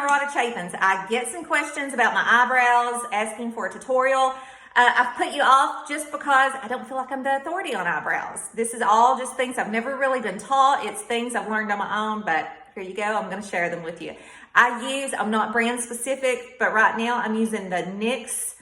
a lot of chafins. I get some questions about my eyebrows, asking for a tutorial. I've put you off just because I don't feel like I'm the authority on eyebrows. This is all just things I've never really been taught. It's things I've learned on my own, but here you go. I'm going to share them with you. I'm not brand specific, but right now I'm using the NYX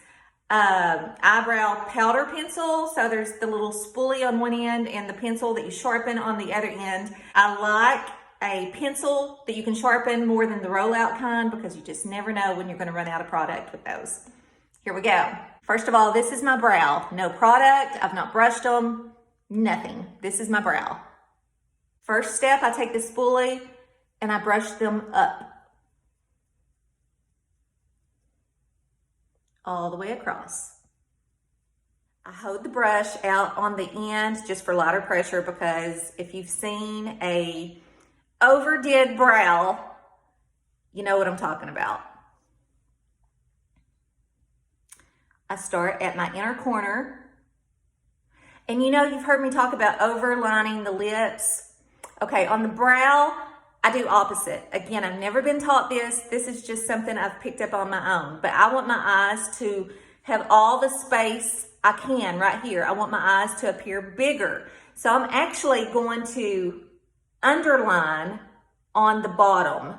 eyebrow powder pencil. So there's the little spoolie on one end and the pencil that you sharpen on the other end. I like a pencil that you can sharpen more than the rollout kind because you just never know when you're going to run out of product with those. Here we go. First of all, this is my brow. No product. I've not brushed them. Nothing. This is my brow. First step, I take the spoolie and I brush them up. All the way across. I hold the brush out on the end just for lighter pressure because if you've seen a overdid brow, you know what I'm talking about. I start at my inner corner. And you know, you've heard me talk about overlining the lips. Okay, on the brow, I do opposite. Again, I've never been taught this. This is just something I've picked up on my own. But I want my eyes to have all the space I can right here. I want my eyes to appear bigger. So I'm actually going to underline on the bottom.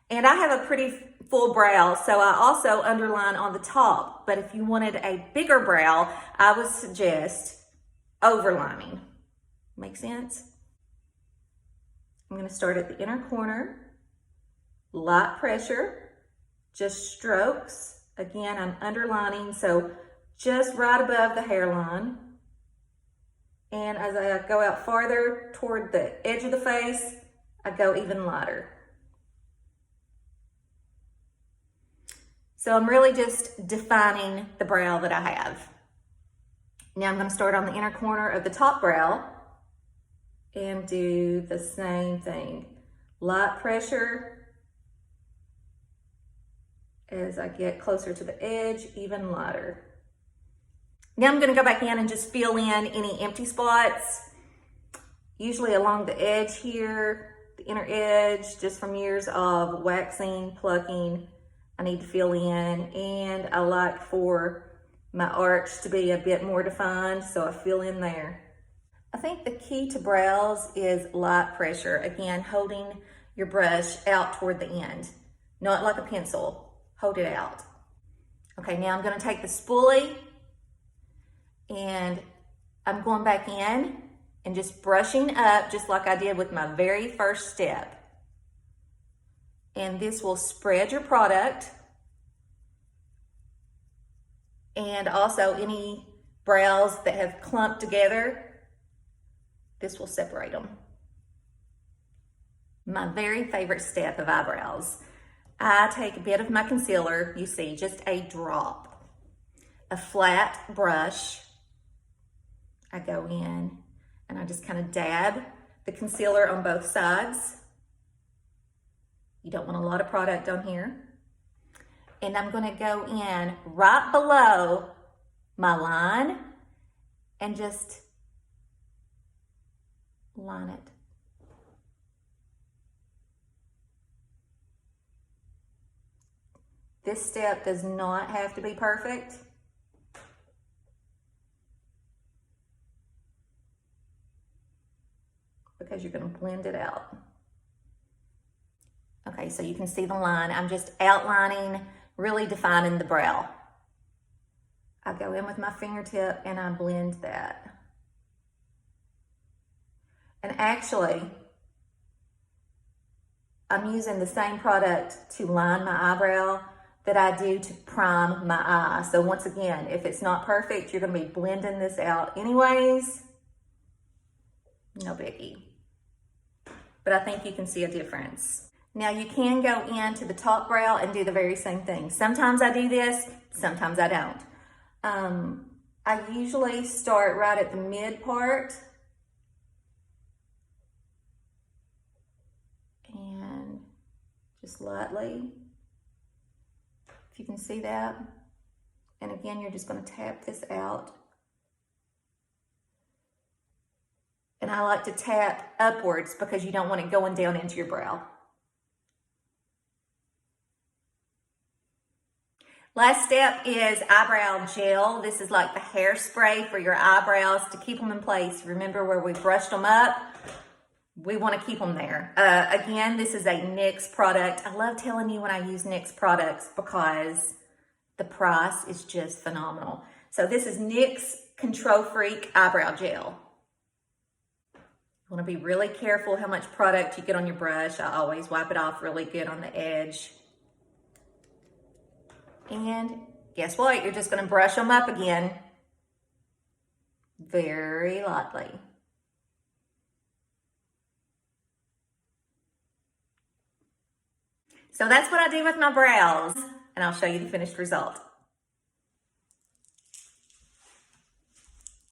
And I have a pretty full brow, so I also underline on the top. But if you wanted a bigger brow, I would suggest overlining. Make sense? I'm going to start at the inner corner, light pressure, just strokes. Again, I'm underlining, so just right above the hairline. And as I go out farther toward the edge of the face, I go even lighter. So I'm really just defining the brow that I have. Now I'm going to start on the inner corner of the top brow and do the same thing. Light pressure as I get closer to the edge, even lighter. Now I'm going to go back in and just fill in any empty spots, usually along the edge here, the inner edge, just from years of waxing, plucking. I need to fill in, and I like for my arch to be a bit more defined, so I fill in there. I think the key to brows is light pressure. Again, holding your brush out toward the end, not like a pencil. Hold it out. Okay, now I'm going to take the spoolie and I'm going back in and just brushing up just like I did with my very first step. And this will spread your product. And also any brows that have clumped together, this will separate them. My very favorite step of eyebrows. I take a bit of my concealer, you see, just a drop. A flat brush. I go in and I just kind of dab the concealer on both sides. You don't want a lot of product on here. And I'm going to go in right below my line and just line it. This step does not have to be perfect. Because you're going to blend it out. Okay, so you can see the line. I'm just outlining, really defining the brow. I go in with my fingertip and I blend that. And actually, I'm using the same product to line my eyebrow that I do to prime my eye. So once again, if it's not perfect, you're going to be blending this out anyways. No biggie. But I think you can see a difference. Now you can go into the top brow and do the very same thing. Sometimes I do this, sometimes I don't. I usually start right at the mid part. And just lightly, if you can see that. And again, you're just going to tap this out. And I like to tap upwards because you don't want it going down into your brow. Last step is eyebrow gel. This is like the hairspray for your eyebrows to keep them in place. Remember where we brushed them up? We want to keep them there. Again, this is a NYX product. I love telling you when I use NYX products because the price is just phenomenal. So this is NYX Control Freak Eyebrow Gel. You want to be really careful how much product you get on your brush. I always wipe it off really good on the edge. And guess what? You're just going to brush them up again. Very lightly. So that's what I do with my brows, and I'll show you the finished result.